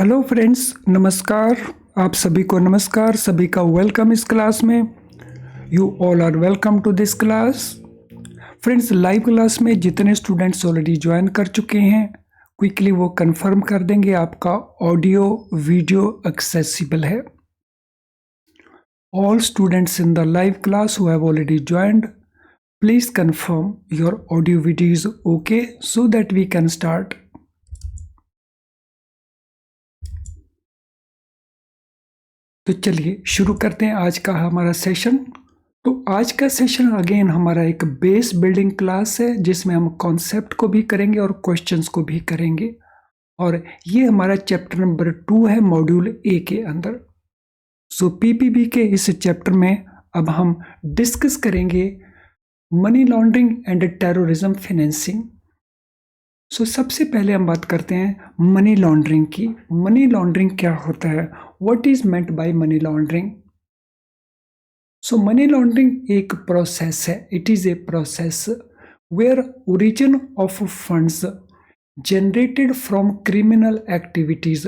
Hello friends, नमस्कार। आप सभी को नमस्कार, सभी का वेलकम इस क्लास में। You all are welcome to this class. Friends, live class में जितने स्टूडेंट्स ऑलरेडी ज्वाइन कर चुके हैं, क्विकली वो कंफर्म कर देंगे आपका ऑडियो वीडियो एक्सेसिबल है। All students in the live class who have already joined, please confirm your audio video is okay so that we can start. तो चलिए शुरू करते हैं आज का हमारा सेशन। तो आज का सेशन अगेन हमारा एक बेस बिल्डिंग क्लास है जिसमें हम कॉन्सेप्ट को भी करेंगे और क्वेश्चंस को भी करेंगे। और ये हमारा चैप्टर नंबर 2 है मॉड्यूल ए के अंदर। सो पीपीबी के इस चैप्टर में अब हम डिस्कस करेंगे money laundering and terrorism financing. So सबसे पहले हम बात करते हैं मनी लॉन्ड्रिंग की। मनी लॉन्ड्रिंग क्या होता है? What is meant by money laundering? So money laundering एक प्रोसेस है। It is a process where origin of funds generated from criminal activities.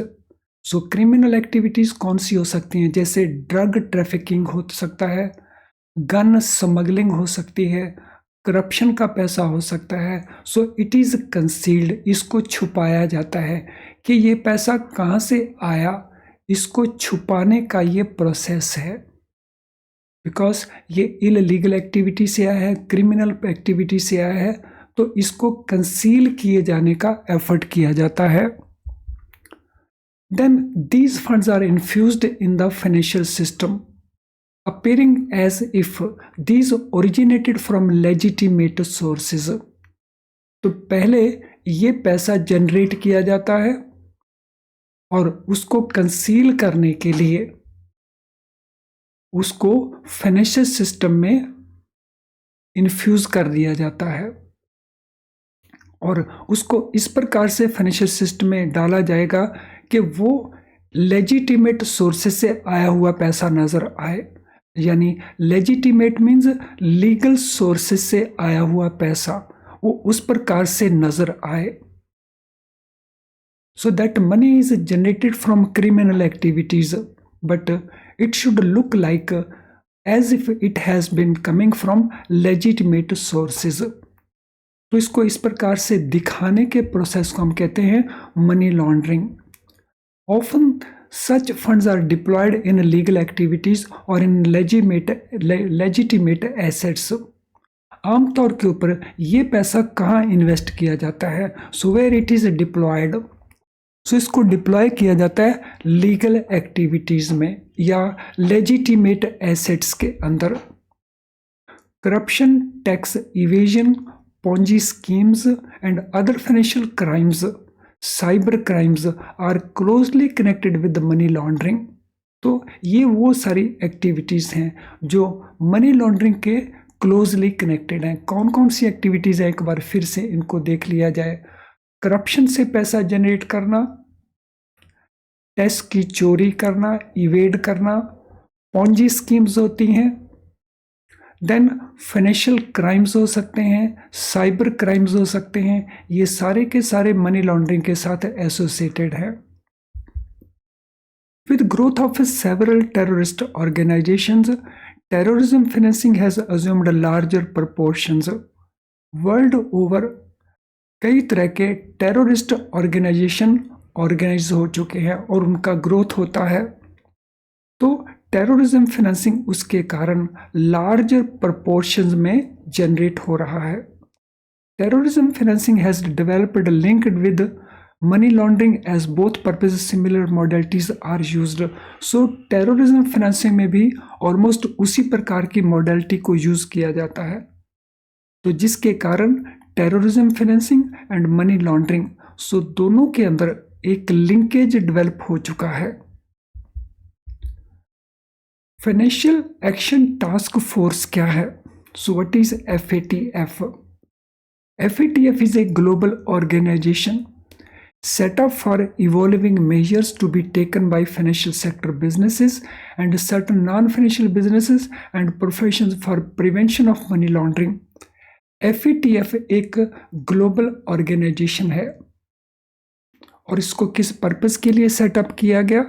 So criminal activities कौन सी हो सकती हैं? जैसे ड्रग ट्रैफिकिंग हो सकता है, गन स्मगलिंग हो सकती है, करप्शन का पैसा हो सकता है। सो इट इज़ कंसील्ड, इसको छुपाया जाता है कि ये पैसा कहाँ से आया। इसको छुपाने का ये प्रोसेस है, बिकॉज ये इलीगल एक्टिविटी से आया है, क्रिमिनल एक्टिविटी से आया है, तो इसको कंसील किए जाने का एफर्ट किया जाता है। Then these funds are infused in the financial system appearing as if these originated from legitimate sources। तो पहले ये पैसा जनरेट किया जाता है और उसको कंसील करने के लिए उसको फाइनेंशियल सिस्टम में इन्फ्यूज कर दिया जाता है और उसको इस प्रकार से फाइनेंशियल सिस्टम में डाला जाएगा कि वो लेजिटिमेट सोर्सेस से आया हुआ पैसा नजर आए। यानी लेजिटिमेट मीन्स लीगल सोर्सेस से आया हुआ पैसा वो उस प्रकार से नजर आए। So that money is generated from criminal activities but it should look like as if it has been coming from legitimate sources. तो इसको इस प्रकार से दिखाने के प्रोसेस को हम कहते हैं money laundering. Often such funds are deployed in legal activities or in legitimate assets। आमतौर के ऊपर ये पैसा कहाँ इन्वेस्ट किया जाता है? So where it is deployed, so इसको डिप्लॉय किया जाता है लीगल एक्टिविटीज में या लेजिटिमेट एसेट्स के अंदर। Corruption, tax evasion, Ponzi schemes and other financial crimes, cyber crimes are closely connected with money laundering. तो ये वो सारी एक्टिविटीज़ हैं जो मनी लॉन्ड्रिंग के क्लोजली कनेक्टेड हैं। कौन कौन सी एक्टिविटीज़ हैं, एक बार फिर से इनको देख लिया जाए। करप्शन से पैसा जनरेट करना, टैक्स की चोरी करना, इवेड करना, पोंजी स्कीम्स होती हैं। देन फाइनेंशियल क्राइम्स हो सकते हैं, साइबर क्राइम्स हो सकते हैं। ये सारे के सारे मनी लॉन्ड्रिंग के साथ एसोसिएटेड है। With growth of several terrorist organisations, terrorism financing has assumed larger proportions. World over कई तरह के टेररिस्ट ऑर्गेनाइजेशन ऑर्गेनाइज हो चुके हैं और उनका ग्रोथ होता है। तो टेररिज्म फाइनेंसिंग उसके कारण लार्जर प्रोपोर्शंस में जनरेट हो रहा है। Terrorism financing has developed linked with money laundering as both purpose similar modalities are used. So terrorism financing में भी ऑलमोस्ट उसी प्रकार की मॉडलिटी को यूज किया जाता है, तो जिसके कारण terrorism financing and money laundering so दोनों के अंदर एक लिंकेज डेवलप हो चुका है। फाइनेंशियल एक्शन टास्क फोर्स क्या है? So what is FATF? FATF is a global organization set up for evolving measures to be taken by financial sector businesses and certain non-financial businesses and professions for prevention of money laundering। FATF एक global organisation है और इसको किस purpose के लिए setup किया गया?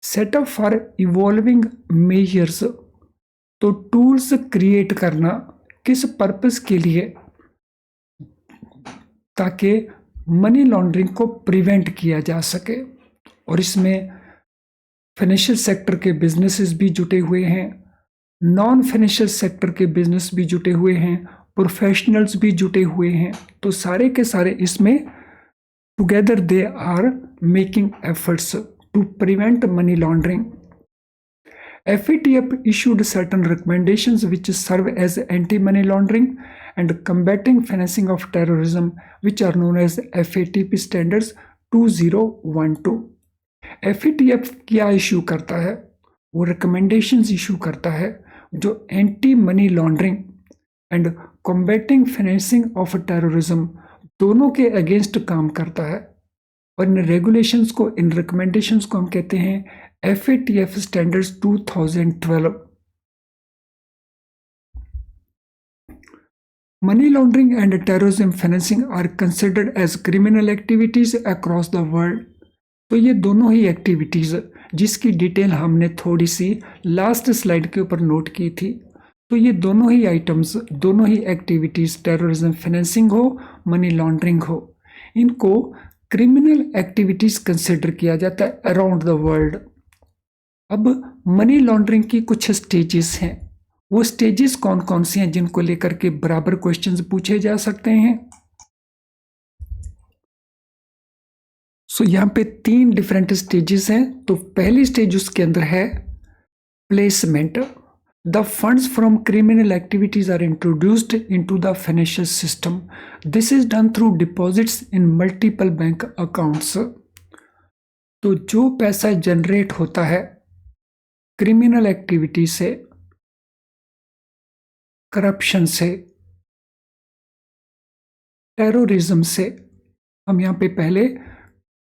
Setup for evolving measures. तो टूल्स क्रिएट करना किस पर्पस के लिए? ताकि मनी लॉन्ड्रिंग को प्रिवेंट किया जा सके। और इसमें फाइनेंशियल सेक्टर के बिजनेसेस भी जुटे हुए हैं, नॉन फाइनेंशियल सेक्टर के बिजनेस भी जुटे हुए हैं, प्रोफेशनल्स भी जुटे हुए हैं। तो सारे के सारे इसमें together they are making efforts to prevent money laundering. FATF issued certain recommendations which serve as anti-money laundering and combating financing of terrorism, which are known as FATF standards 2012। FATF क्या इशू करता है? वो recommendations issue करता है जो anti money laundering and combating financing of terrorism दोनों के against काम करता है। और इन रेगुलेशंस को, इन रिकमेंडेशंस को हम कहते हैं FATF standards 2012। Money laundering and terrorism financing are considered as criminal activities across the world। तो ये दोनों ही एक्टिविटीज जिसकी डिटेल हमने थोड़ी सी लास्ट स्लाइड के ऊपर नोट की थी, तो ये दोनों ही आइटम्स, दोनों ही एक्टिविटीज, टेररिज्म फाइनेंसिंग हो, मनी लॉन्ड्रिंग हो, इनको क्रिमिनल एक्टिविटीज कंसिडर किया जाता है अराउंड द वर्ल्ड। अब मनी लॉन्ड्रिंग की कुछ स्टेजेस हैं। वो स्टेजेस कौन कौन से हैं जिनको लेकर के बराबर क्वेश्चंस पूछे जा सकते हैं? यहाँ पे 3 डिफरेंट स्टेजेस हैं। तो पहली स्टेज उसके अंदर है placement. The funds from criminal activities are introduced into the financial system. This is done through deposits in multiple bank accounts. तो जो पैसा जनरेट होता है क्रिमिनल एक्टिविटी से, करप्शन से, टेररिज्म से, हम यहाँ पे पहले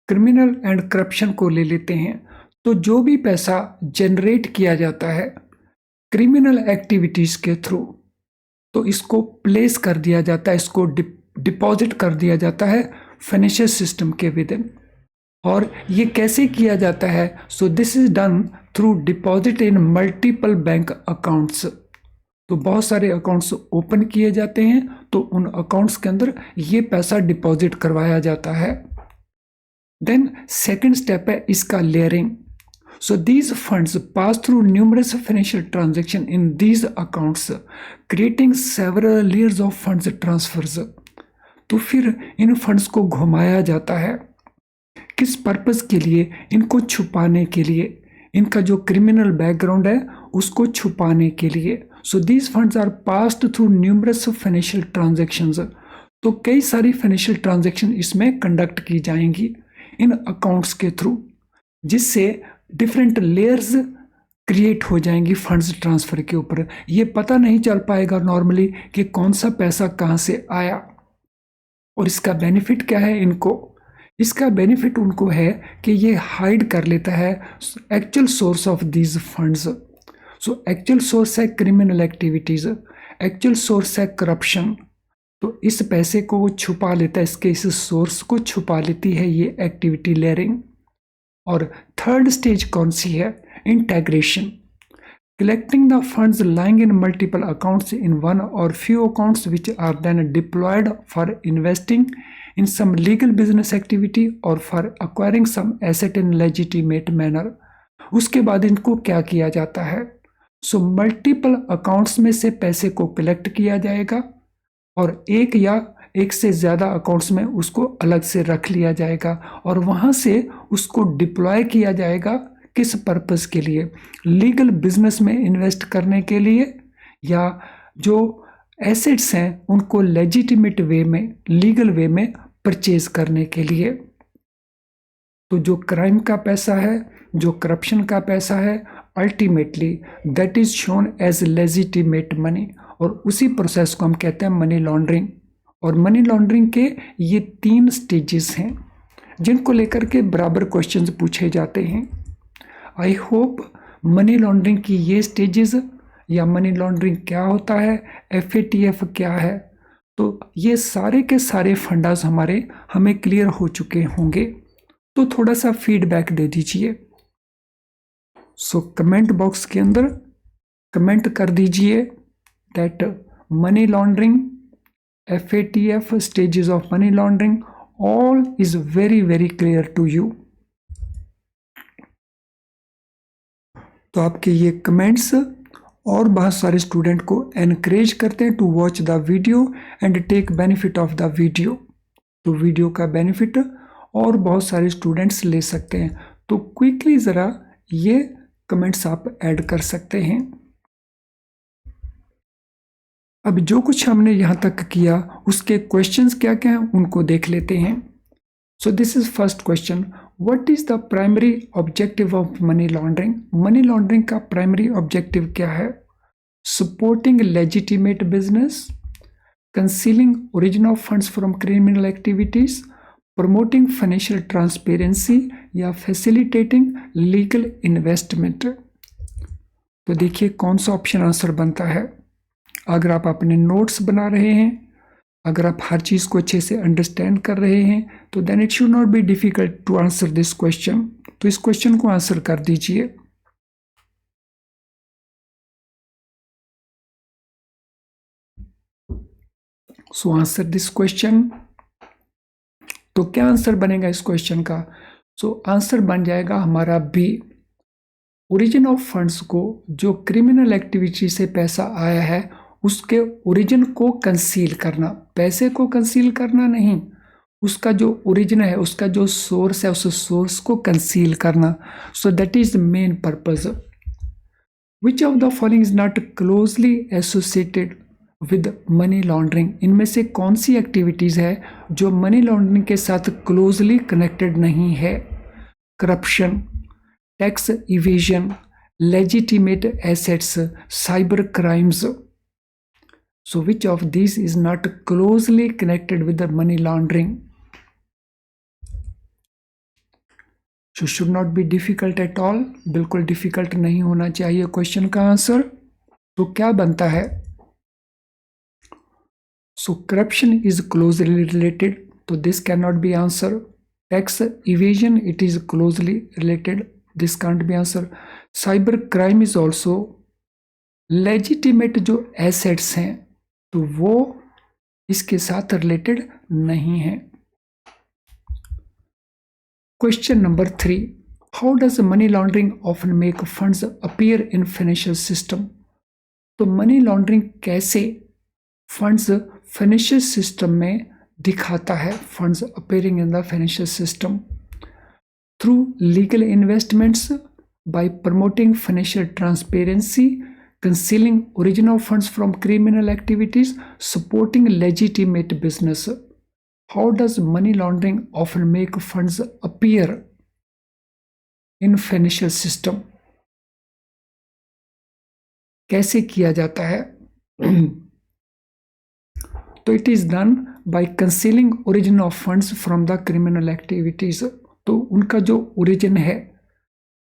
क्रिमिनल एंड करप्शन को ले लेते हैं। तो जो भी पैसा जनरेट किया जाता है क्रिमिनल एक्टिविटीज के थ्रू, तो इसको प्लेस कर दिया जाता है, इसको डिपॉजिट कर दिया जाता है फाइनेंशियल सिस्टम के विद इन। और ये कैसे किया जाता है? So this is done through deposit in multiple bank accounts. तो बहुत सारे अकाउंट्स ओपन किए जाते हैं, तो उन अकाउंट्स के अंदर ये पैसा डिपॉजिट करवाया जाता है। देन सेकंड स्टेप है इसका layering. So these funds pass through numerous financial transaction in these accounts, creating several layers of funds transfers. तो फिर इन फंड्स को घुमाया जाता है किस पर्पस के लिए? इनको छुपाने के लिए, इनका जो क्रिमिनल बैकग्राउंड है उसको छुपाने के लिए। So these funds are passed through numerous financial transactions. तो कई सारी फाइनेंशियल ट्रांजैक्शन इसमें कंडक्ट की जाएंगी इन अकाउंट्स के थ्रू, जिससे डिफरेंट लेयर्स क्रिएट हो जाएंगी फंड्स ट्रांसफर के ऊपर। ये पता नहीं चल पाएगा नॉर्मली कि कौन सा पैसा कहाँ से आया। और इसका बेनिफिट क्या है इनको? इसका बेनिफिट उनको है कि ये हाइड कर लेता है actual source of these funds. So actual source है क्रिमिनल एक्टिविटीज, एक्चुअल सोर्स है करप्शन। तो इस पैसे को वो छुपा लेता है, इसके इस सोर्स को छुपा लेती है ये एक्टिविटी लेयरिंग। और थर्ड स्टेज कौन सी है? Integration. Collecting the funds lying in multiple accounts in one or few accounts which are then deployed for investing in some legal business activity or for acquiring some asset in legitimate manner। उसके बाद इनको क्या किया जाता है? So multiple accounts में से पैसे को कलेक्ट किया जाएगा और एक या एक से ज़्यादा अकाउंट्स में उसको अलग से रख लिया जाएगा और वहाँ से उसको डिप्लॉय किया जाएगा। किस पर्पस के लिए? लीगल बिजनेस में इन्वेस्ट करने के लिए, या जो एसेट्स हैं उनको लेजिटिमेट वे में, लीगल वे में परचेज करने के लिए। तो जो क्राइम का पैसा है, जो करप्शन का पैसा है, ultimately that is shown as legitimate money, और उसी प्रोसेस को हम कहते हैं मनी लॉन्ड्रिंग। और मनी लॉन्ड्रिंग के ये 3 स्टेजेस हैं जिनको लेकर के बराबर क्वेश्चंस पूछे जाते हैं। आई होप मनी लॉन्ड्रिंग की ये स्टेजेस, या मनी लॉन्ड्रिंग क्या होता है, FATF क्या है, तो ये सारे के सारे फंडास हमें क्लियर हो चुके होंगे। तो थोड़ा सा फीडबैक दे दीजिए। सो कमेंट बॉक्स के अंदर कमेंट कर दीजिए that money laundering, FATF, stages of money laundering, all is very very clear to you. तो आपके ये कमेंट्स और बहुत सारे स्टूडेंट को एनकरेज करते हैं to watch the video and take benefit of the video. तो वीडियो का बेनिफिट और बहुत सारे स्टूडेंट्स ले सकते हैं। तो क्विकली ज़रा ये कमेंट्स आप ऐड कर सकते हैं। अब जो कुछ हमने यहाँ तक किया उसके क्वेश्चंस क्या क्या हैं उनको देख लेते हैं। So this is first question, what is the primary objective of money laundering? Money laundering का प्राइमरी ऑब्जेक्टिव क्या है? Supporting legitimate business, concealing origin of funds from criminal activities, promoting financial transparency या फैसिलिटेटिंग लीगल इन्वेस्टमेंट। तो देखिए कौन सा option answer बनता है। अगर आप अपने नोट्स बना रहे हैं, अगर आप हर चीज़ को अच्छे से अंडरस्टैंड कर रहे हैं, तो then it should not be difficult to answer this question. तो इस क्वेश्चन को आंसर कर दीजिए। So answer this question. तो क्या आंसर बनेगा इस क्वेश्चन का? सो आंसर बन जाएगा हमारा बी। ओरिजिन ऑफ फंड्स को, जो क्रिमिनल एक्टिविटी से पैसा आया है उसके ओरिजिन को कंसील करना, पैसे को कंसील करना नहीं, उसका जो ओरिजिन है, उसका जो सोर्स है, उस सोर्स को कंसील करना। So that is the main purpose. Which of the following is not closely associated with money laundering? इनमें से कौन सी एक्टिविटीज है जो मनी लॉन्ड्रिंग के साथ क्लोजली कनेक्टेड नहीं है? Corruption, tax evasion, legitimate assets, cyber crimes. So which of these is not closely connected with the money laundering? So should not be difficult at all, बिल्कुल difficult नहीं होना चाहिए question का answer. तो क्या बनता है? So corruption is closely related, तो this cannot be answer. Tax evasion, it is closely related, this can't be answer. Cyber crime is also. Legitimate जो assets हैं तो वो इसके साथ रिलेटेड नहीं है। Question number 3, how does money laundering often make funds appear in financial system? तो money laundering कैसे फंड्स फाइनेंशियल सिस्टम में दिखाता है? Funds appearing in the financial system through legal investments, bye promoting financial transparency, concealing origin of funds from criminal activities, supporting legitimate business. How does money laundering often make funds appear in financial system? कैसे किया जाता है? तो it is done by concealing origin of funds from the criminal activities. तो उनका जो origin है,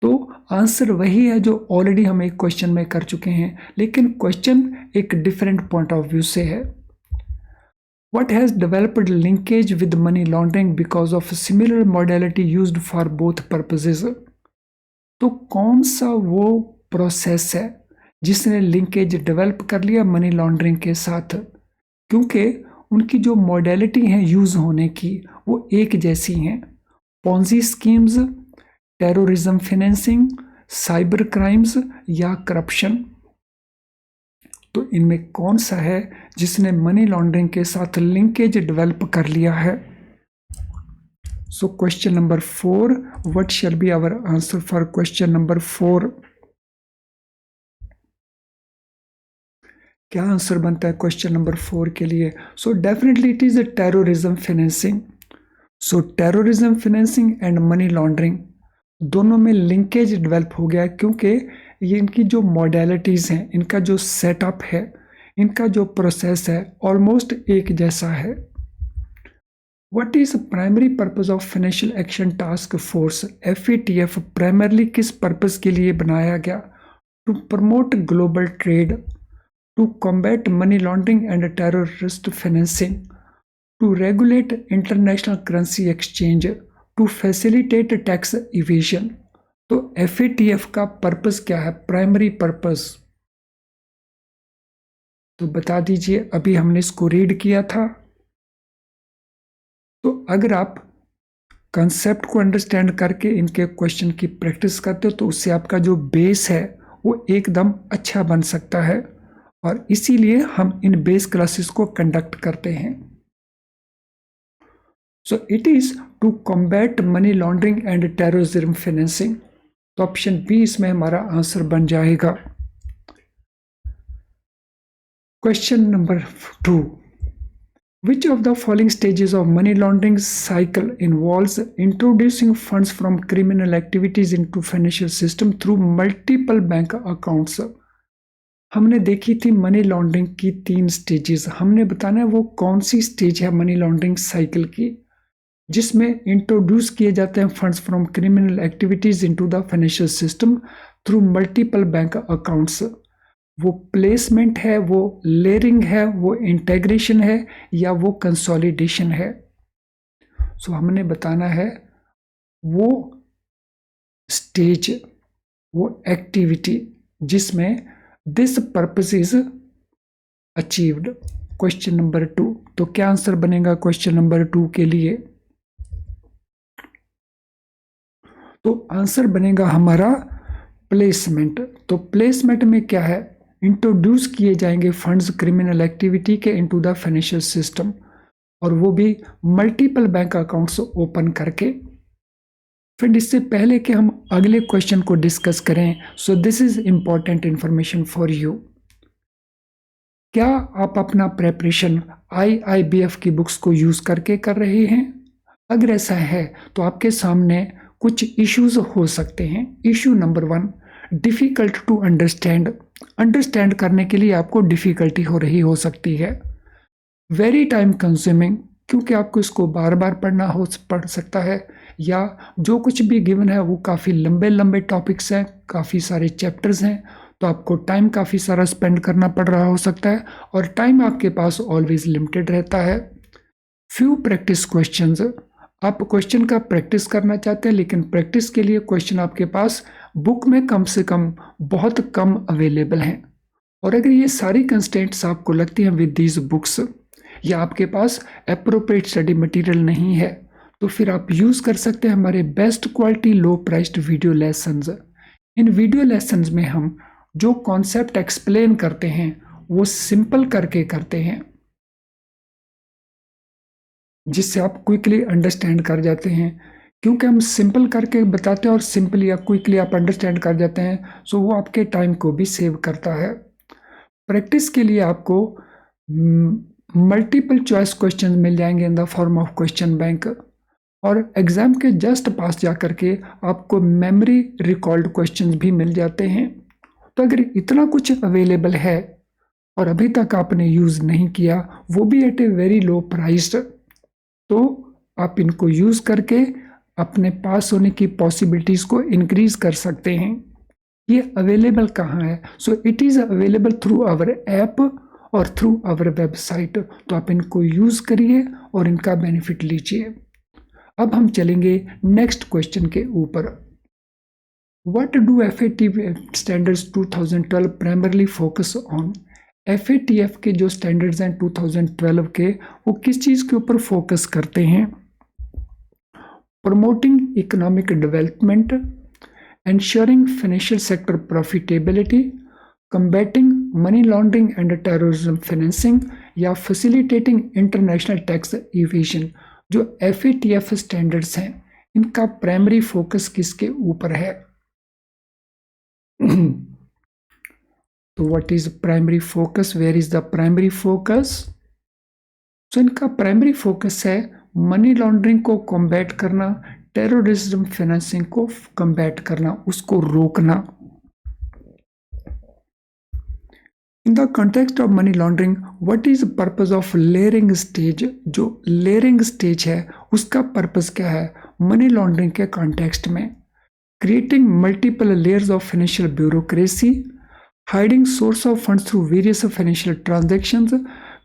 तो आंसर वही है जो ऑलरेडी हम एक क्वेश्चन में कर चुके हैं, लेकिन क्वेश्चन एक डिफरेंट पॉइंट ऑफ व्यू से है। What has developed linkage with money laundering because of similar modality used for both purposes? तो कौन सा वो प्रोसेस है जिसने लिंकेज डेवलप कर लिया मनी लॉन्ड्रिंग के साथ? क्योंकि उनकी जो मॉडलिटी है यूज होने की वो एक जैसी हैं। Ponzi schemes, terrorism financing, cyber crimes या करप्शन। तो इनमें कौन सा है जिसने मनी लॉन्ड्रिंग के साथ लिंकेज डेवलप कर लिया है? So question number 4, what shall be our answer for question number 4? क्या आंसर बनता है क्वेश्चन नंबर 4 के लिए? So definitely it is terrorism financing. So terrorism financing and money laundering दोनों में लिंकेज डेवलप हो गया, क्योंकि ये इनकी जो मॉडलिटीज़ हैं, इनका जो सेटअप है, इनका जो प्रोसेस है ऑलमोस्ट एक जैसा है। What is primary purpose of financial action task force? FATF primarily किस पर्पस के लिए बनाया गया? To promote global trade, to combat money laundering and terrorist financing, to regulate international currency exchange, to facilitate tax evasion. तो FATF का purpose क्या है, primary purpose, तो बता दीजिए। अभी हमने इसको रीड किया था। तो अगर आप कंसेप्ट को अंडरस्टैंड करके इनके क्वेश्चन की प्रैक्टिस करते हो तो उससे आपका जो बेस है वो एकदम अच्छा बन सकता है, और इसीलिए हम इन बेस क्लासेस को कंडक्ट करते हैं। So it is to combat money laundering and terrorism financing. तो ऑप्शन बी इसमें हमारा आंसर बन जाएगा। Question number 2, which of the following stages of money laundering cycle involves introducing funds from criminal activities into financial system through multiple bank accounts? हमने देखी थी money laundering की 3 stages. हमने बताना है वो कौन सी स्टेज है मनी लॉन्ड्रिंग साइकिल की, जिसमें इंट्रोड्यूस किए जाते हैं funds from criminal activities into the financial system through multiple bank accounts. वो प्लेसमेंट है, वो लेयरिंग है, वो इंटेग्रेशन है, या वो कंसोलिडेशन है। सो हमने बताना है वो स्टेज, वो एक्टिविटी जिसमें this purpose is achieved. Question number 2, तो क्या आंसर बनेगा क्वेश्चन नंबर 2 के लिए? तो आंसर बनेगा हमारा प्लेसमेंट। तो प्लेसमेंट में क्या है, इंट्रोड्यूस किए जाएंगे फंड्स क्रिमिनल एक्टिविटी के इनटू द फाइनेंशियल सिस्टम, और वो भी मल्टीपल बैंक अकाउंट्स ओपन करके। फिर इससे पहले कि हम अगले क्वेश्चन को डिस्कस करें, so this is important information for you. क्या आप अपना प्रेपरेशन IIBF की बुक्स को यूज करके कर रहे हैं? अगर ऐसा है तो आपके सामने कुछ इश्यूज हो सकते हैं। Issue number 1, difficult to understand करने के लिए आपको डिफिकल्टी हो रही हो सकती है। वेरी टाइम कंज्यूमिंग, क्योंकि आपको इसको बार बार पढ़ सकता है, या जो कुछ भी गिवन है वो काफ़ी लंबे टॉपिक्स हैं, काफ़ी सारे चैप्टर्स हैं, तो आपको टाइम काफ़ी सारा स्पेंड करना पड़ रहा हो सकता है, और टाइम आपके पास ऑलवेज लिमिटेड रहता है। फ्यू प्रैक्टिस क्वेश्चंस, आप क्वेश्चन का प्रैक्टिस करना चाहते हैं, लेकिन प्रैक्टिस के लिए क्वेश्चन आपके पास बुक में कम से कम बहुत कम अवेलेबल हैं। और अगर ये सारी कंस्टेंट्स आपको लगती हैं विद दीज बुक्स, या आपके पास अप्रोप्रिएट स्टडी मटेरियल नहीं है, तो फिर आप यूज़ कर सकते हैं हमारे best quality low priced video lessons. इन वीडियो लेसन्स में हम जो कॉन्सेप्ट एक्सप्लेन करते हैं वो सिंपल करके करते हैं, जिससे आप क्विकली अंडरस्टैंड कर जाते हैं। क्योंकि हम सिंपल करके बताते हैं और सिंपली या क्विकली आप अंडरस्टैंड कर जाते हैं, सो वो आपके टाइम को भी सेव करता है। प्रैक्टिस के लिए आपको मल्टीपल चॉइस क्वेश्चन मिल जाएंगे in the form of question bank, और एग्जाम के जस्ट पास जा करके आपको मेमोरी रिकॉल्ड क्वेश्चंस भी मिल जाते हैं। तो अगर इतना कुछ अवेलेबल है और अभी तक आपने यूज़ नहीं किया, वो भी at a very low price, तो आप इनको यूज़ करके अपने पास होने की पॉसिबिलिटीज़ को इंक्रीज कर सकते हैं। ये अवेलेबल कहाँ है? So it is available through our app और थ्रू आवर वेबसाइट। तो आप इनको यूज़ करिए और इनका बेनिफिट लीजिए। अब हम चलेंगे नेक्स्ट क्वेश्चन के ऊपर। What do FATF standards 2012 primarily focus on? FATF के जो स्टैंडर्ड्स हैं 2012 के, वो किस चीज़ के ऊपर फोकस करते हैं? Promoting economic development, ensuring financial sector profitability, combating money laundering and terrorism financing, या facilitating international tax evasion। जो FATF स्टैंडर्ड्स हैं इनका प्राइमरी फोकस किसके ऊपर है? तो what is primary focus, where is the primary focus? So इनका primary focus है मनी लॉन्ड्रिंग को कॉम्बैट करना, टेररिज्म फाइनेंसिंग को कॉम्बैट करना, उसको रोकना। In the context of money laundering, what is purpose of layering stage? जो लेयरिंग स्टेज है उसका पर्पस क्या है मनी लॉन्ड्रिंग के कॉन्टेक्स्ट में? Creating multiple layers of financial bureaucracy, hiding source of funds through various financial transactions,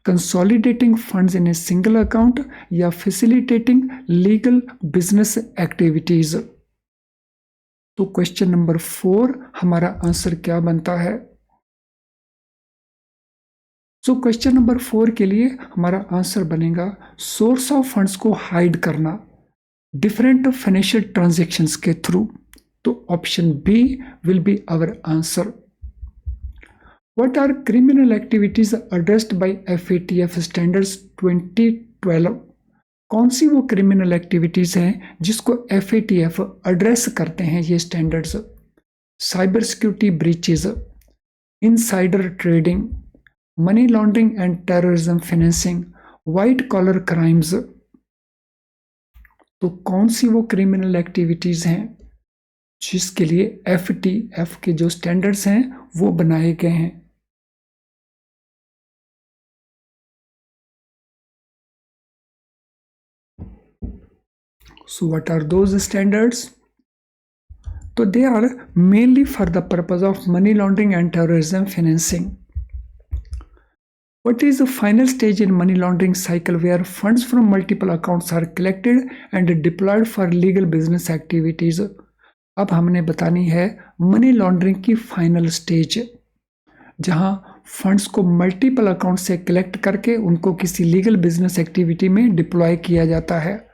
consolidating funds in a single account या facilitating legal business activities. तो question number 4 हमारा answer क्या बनता है? सो क्वेश्चन नंबर 4 के लिए हमारा आंसर बनेगा सोर्स ऑफ फंड्स को हाइड करना डिफरेंट फाइनेंशियल ट्रांजैक्शंस के थ्रू। तो option B will be our answer. What are criminal activities addressed by FATF standards 2012? कौन सी वो क्रिमिनल एक्टिविटीज हैं जिसको FATF एड्रेस करते हैं ये standards? Cyber security breaches, insider trading, money laundering and terrorism financing, white collar crimes. तो कौन सी वो क्रिमिनल एक्टिविटीज हैं जिसके लिए FATF के जो स्टैंडर्ड्स हैं वो बनाए गए हैं? So what are those standards? So they are mainly for the purpose of money laundering and terrorism financing. What is the final stage in money laundering cycle where funds from multiple accounts are collected and deployed for legal business activities? अब हमने बतानी है money laundering की final stage, जहां funds को multiple account से collect करके उनको किसी लीगल बिजनेस एक्टिविटी में डिप्लॉय किया जाता है।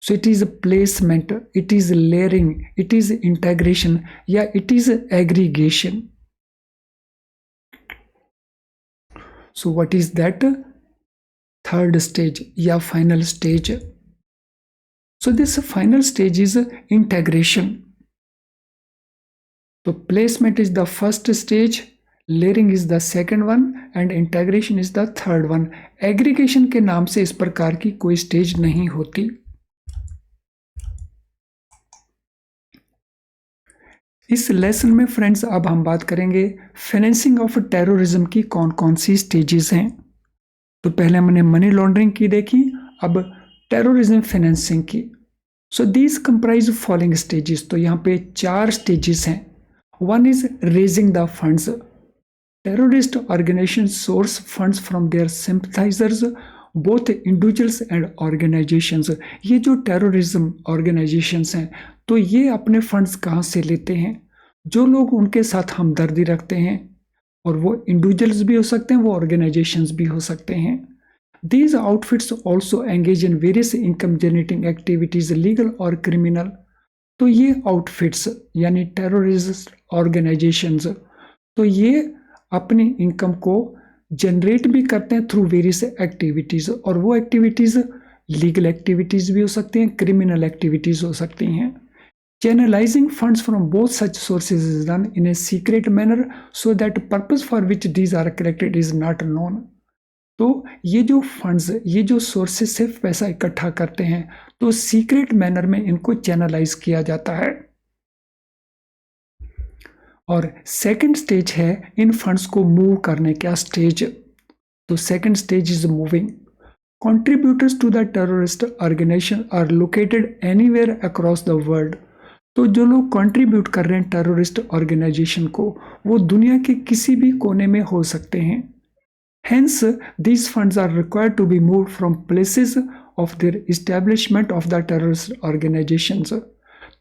So it is placement, it is layering, it is integration या it is aggregation. So what is that? Third stage या final stage. So this final stage is integration. So placement is the first stage, layering is the second one and integration is the third one. Aggregation के नाम से इस प्रकार की कोई stage नहीं होती। इस लेसन में फ्रेंड्स अब हम बात करेंगे फाइनेंसिंग ऑफ टेररिज्म की कौन कौन सी स्टेजेस हैं। तो पहले हमने मनी लॉन्ड्रिंग की देखी, अब टेररिज्म फाइनेंसिंग की। So these comprise following stages. तो यहाँ पे 4 स्टेजेस हैं। One is raising the funds. Terrorist organisation source funds from their sympathisers both individuals and organisations. ये जो टेररिज्म ऑर्गेनाइजेशंस हैं तो ये अपने फंड्स कहाँ से लेते हैं? जो लोग उनके साथ हमदर्दी रखते हैं, और वो इंडिविजुअल्स भी हो सकते हैं, वो ऑर्गेनाइजेशंस भी हो सकते हैं। These outfits also engage in various income generating activities legal और क्रिमिनल। तो ये आउटफिट्स यानी टेररिस्ट ऑर्गेनाइजेशंस, तो ये अपनी इनकम को जनरेट भी करते हैं थ्रू वेरियस एक्टिविटीज, और वो एक्टिविटीज लीगल एक्टिविटीज भी हो सकती हैं, क्रिमिनल एक्टिविटीज हो सकती हैं। Channelizing funds from both such sources is done in a secret manner so that purpose for which these are collected is not known. तो ये जो फंड्स, ये जो सोर्सेस से पैसा इकट्ठा करते हैं तो सीक्रेट मैनर में इनको चैनलाइज किया जाता है। और सेकंड स्टेज है इन फंड्स को मूव करने का स्टेज। तो second stage is moving. Contributors to the terrorist organization are located anywhere across the world. तो जो लोग कंट्रीब्यूट कर रहे हैं टेररिस्ट ऑर्गेनाइजेशन को, वो दुनिया के किसी भी कोने में हो सकते हैं। Hence these funds are required to be moved from places of their establishment of the terrorist organisations.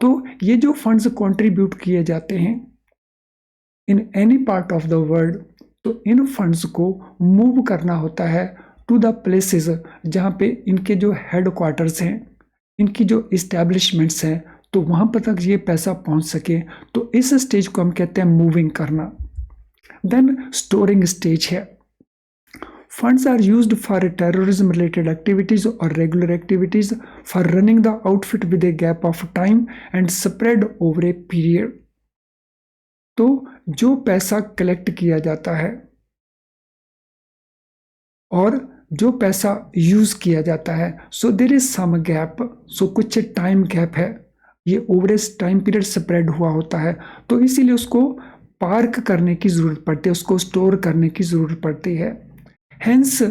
तो ये जो फंड्स कंट्रीब्यूट किए जाते हैं in any part of the world, तो इन फंड्स को मूव करना होता है टू द प्लेसेस जहाँ पे इनके जो हेड क्वार्टर्स हैं, इनकी जो इस्टेब्लिशमेंट्स हैं, तो वहाँ पर तक ये पैसा पहुँच सके। तो इस स्टेज को हम कहते हैं मूविंग करना। देन स्टोरिंग स्टेज है। Funds are used for terrorism related activities और regular activities for running the outfit with a gap of time and spread over a period. तो जो पैसा कलेक्ट किया जाता है और जो पैसा यूज किया जाता है, so there is some gap, so कुछ टाइम गैप है, ये ओवरेज टाइम पीरियड स्प्रेड हुआ होता है, तो इसीलिए उसको पार्क करने की जरूरत पड़ती है, उसको स्टोर करने की जरूरत पड़ती है। Hence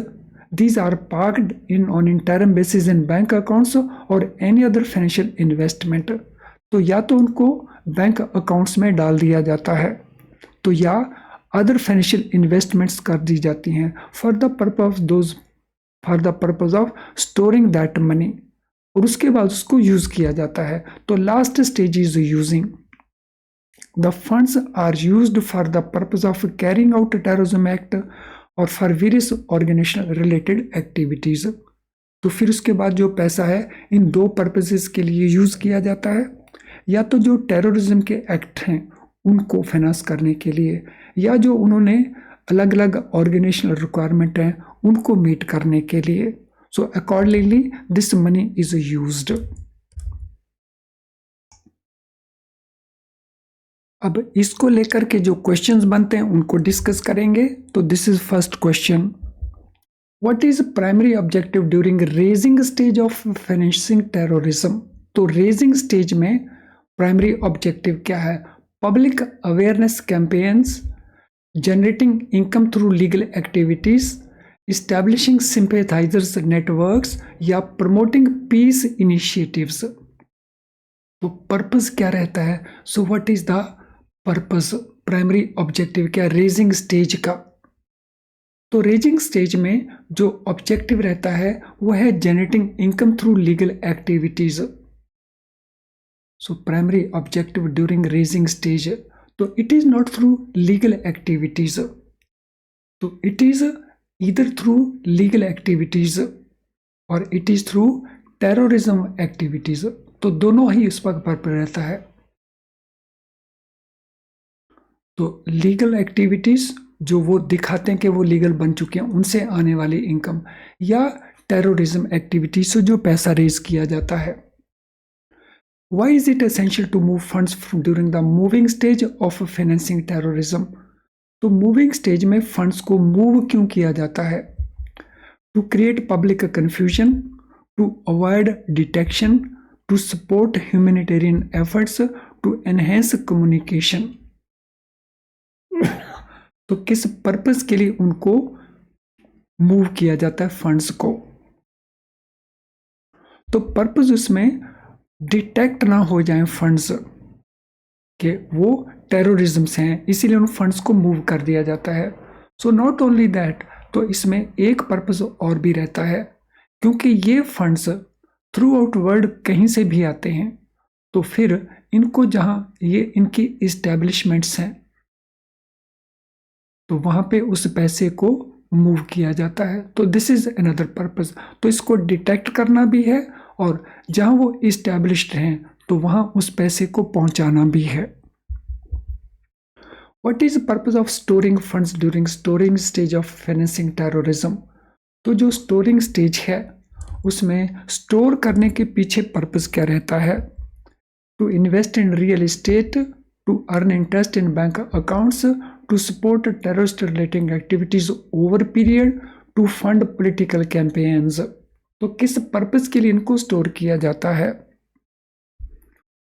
these are parked in on interim basis in bank accounts और एनी अदर फाइनेंशियल इन्वेस्टमेंट। तो या तो उनको बैंक अकाउंट्स में डाल दिया जाता है, तो या अदर फाइनेंशियल इन्वेस्टमेंट्स कर दी जाती हैं for the purpose of those for the purpose of storing that money, और उसके बाद उसको यूज किया जाता है। तो last stage is using. The funds are used for the purpose of carrying out terrorism act और for various organisation related activities. तो फिर उसके बाद जो पैसा है इन दो पर्पजेस के लिए यूज किया जाता है, या तो जो टेररिज्म के एक्ट हैं उनको फाइनेंस करने के लिए, या जो उन्होंने अलग अलग ऑर्गेनाइजेशनल रिक्वायरमेंट हैं उनको मीट करने के लिए। So accordingly this money is used. अब इसको लेकर के जो क्वेश्चंस बनते हैं उनको डिस्कस करेंगे। तो this is first question, what is primary objective during raising stage of financing terrorism. तो रेजिंग स्टेज में प्राइमरी ऑब्जेक्टिव क्या है? Public awareness campaigns, generating income through legal activities, establishing sympathisers networks, या प्रमोटिंग पीस इनिशिएटिव्स। तो purpose क्या रहता है? So what is the purpose, primary objective क्या रेजिंग स्टेज का? तो रेजिंग स्टेज में जो ऑब्जेक्टिव रहता है वो है generating income through legal activities. So primary objective during raising stage, तो it is not through legal activities, तो it is either through legal activities और it is through terrorism activities. तो दोनों ही इस पर रहता है। तो लीगल एक्टिविटीज जो वो दिखाते हैं कि वो लीगल बन चुके हैं उनसे आने वाली इनकम, या टेररिज्म एक्टिविटीज से जो पैसा रेज किया जाता है। Why is it essential to move funds during the moving stage of financing terrorism? तो मूविंग स्टेज में फंड्स को मूव क्यों किया जाता है? To create public confusion, to avoid detection, to support humanitarian efforts, to enhance communication. तो किस purpose के लिए उनको मूव किया जाता है फंड्स को? तो पर्पस उसमें डिटेक्ट ना हो जाए फंड्स के वो टेररिज्म से हैं, इसीलिए उन फंड्स को मूव कर दिया जाता है। सो नॉट ओनली दैट, तो इसमें एक पर्पस और भी रहता है, क्योंकि ये फंड्स थ्रू आउट वर्ल्ड कहीं से भी आते हैं, तो फिर इनको जहां ये इनकी इस्टेब्लिशमेंट्स हैं तो वहां पे उस पैसे को मूव किया जाता है। तो दिस इज अनदर पर्पस। तो इसको डिटेक्ट करना भी है और जहां वो इस्टेब्लिश्ड हैं तो वहां उस पैसे को पहुंचाना भी है। What is purpose of storing funds during storing stage of financing terrorism? तो जो स्टोरिंग स्टेज है उसमें स्टोर करने के पीछे पर्पस क्या रहता है? To invest in real estate, to earn interest in bank accounts, to support terrorist relating activities over period, to fund political campaigns. तो किस पर्पस के लिए इनको स्टोर किया जाता है?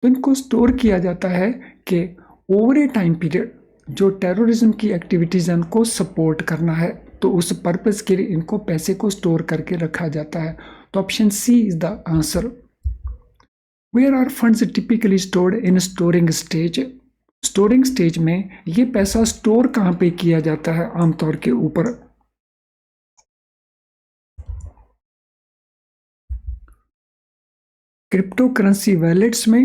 तो इनको स्टोर किया जाता है कि ओवर ए टाइम पीरियड जो टेररिज्म की एक्टिविटीज हैं उनको सपोर्ट करना है, तो उस पर्पस के लिए इनको पैसे को स्टोर करके रखा जाता है। तो option C is the answer. Where are funds typically stored in storing stage? Storing stage में ये पैसा स्टोर कहाँ पे किया जाता है आमतौर के ऊपर? क्रिप्टो करेंसी वैलेट्स में,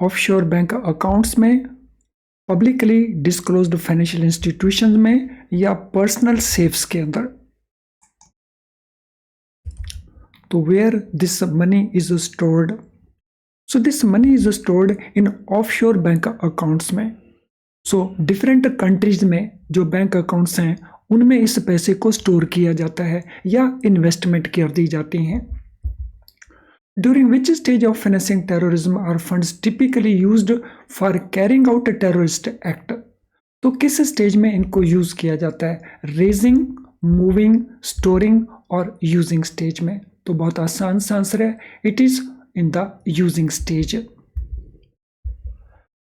ऑफशोर बैंक अकाउंट्स में, पब्लिकली डिस्क्लोज्ड फाइनेंशियल इंस्टीट्यूशंस में, या पर्सनल सेफ्स के अंदर। तो where this money is stored? So this money is stored in offshore bank accounts में। सो डिफरेंट कंट्रीज में जो बैंक अकाउंट्स हैं उनमें इस पैसे को स्टोर किया जाता है या इन्वेस्टमेंट कर दी जाती हैं। During which stage of financing terrorism are funds typically used for carrying out a terrorist act? तो किस स्टेज में इनको यूज किया जाता है? रेजिंग, मूविंग, स्टोरिंग और यूजिंग स्टेज में। तो बहुत आसान सा आंसर है, it is in the using stage.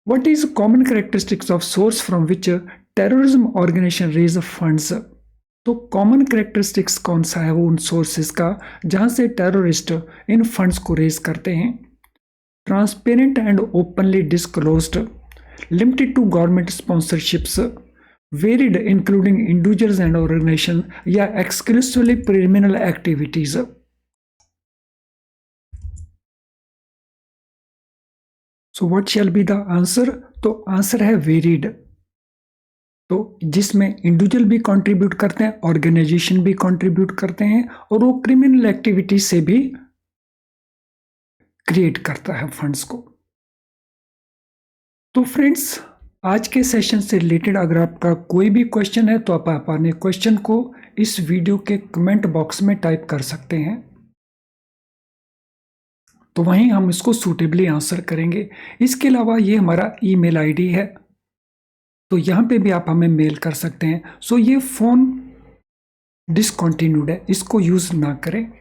What is common characteristics of source from which terrorism organization raise funds? तो कॉमन करेक्टरिस्टिक्स कौन सा है वो उन सोर्सेज का जहां से टेररिस्ट इन फंड्स को रेज करते हैं? Transparent and openly disclosed, limited to government sponsorships, varied including individuals and organisation या exclusively criminal activities. So what shall be the answer? तो आंसर है वेरिड। तो जिसमें इंडिविजुअल भी कंट्रीब्यूट करते हैं, ऑर्गेनाइजेशन भी कंट्रीब्यूट करते हैं और वो क्रिमिनल एक्टिविटी से भी क्रिएट करता है फंड्स को। तो फ्रेंड्स, आज के सेशन से रिलेटेड अगर आपका कोई भी क्वेश्चन है तो आप अपने क्वेश्चन को इस वीडियो के कमेंट बॉक्स में टाइप कर सकते हैं, तो वहीं हम इसको सूटेबली आंसर करेंगे। इसके अलावा ये हमारा ईमेल आईडी है, तो यहाँ पे भी आप हमें मेल कर सकते हैं। सो ये फ़ोन डिसकंटिन्यूड है, इसको यूज़ ना करें।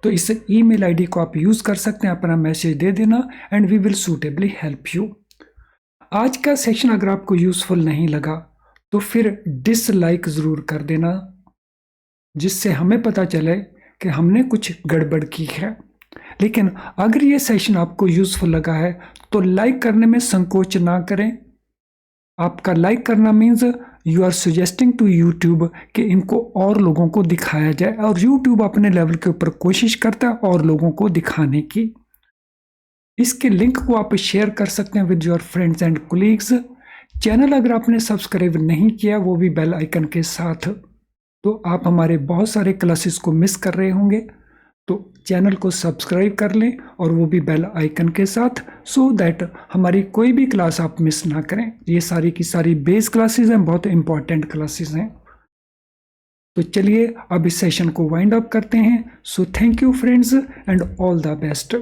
तो इस ईमेल आईडी को आप यूज़ कर सकते हैं, अपना मैसेज दे देना and we will suitably help you. आज का सेशन अगर आपको यूज़फुल नहीं लगा तो फिर डिसलाइक ज़रूर कर देना, जिससे हमें पता चले कि हमने कुछ गड़बड़ की है। लेकिन अगर ये सेशन आपको यूज़फुल लगा है तो लाइक करने में संकोच ना करें। आपका लाइक करना means you are suggesting to YouTube कि इनको और लोगों को दिखाया जाए, और यूट्यूब अपने लेवल के ऊपर कोशिश करता है और लोगों को दिखाने की। इसके लिंक को आप शेयर कर सकते हैं with your friends and colleagues. Channel अगर आपने सब्सक्राइब नहीं किया, वो भी बेल आइकन के साथ, तो आप हमारे बहुत सारे क्लासेस को मिस कर रहे होंगे। तो चैनल को सब्सक्राइब कर लें और वो भी बेल आइकन के साथ, सो दैट हमारी कोई भी क्लास आप मिस ना करें। ये सारी की सारी बेस क्लासेस हैं, बहुत इंपॉर्टेंट क्लासेस हैं। तो चलिए अब इस सेशन को वाइंड अप करते हैं। So thank you friends and all the best.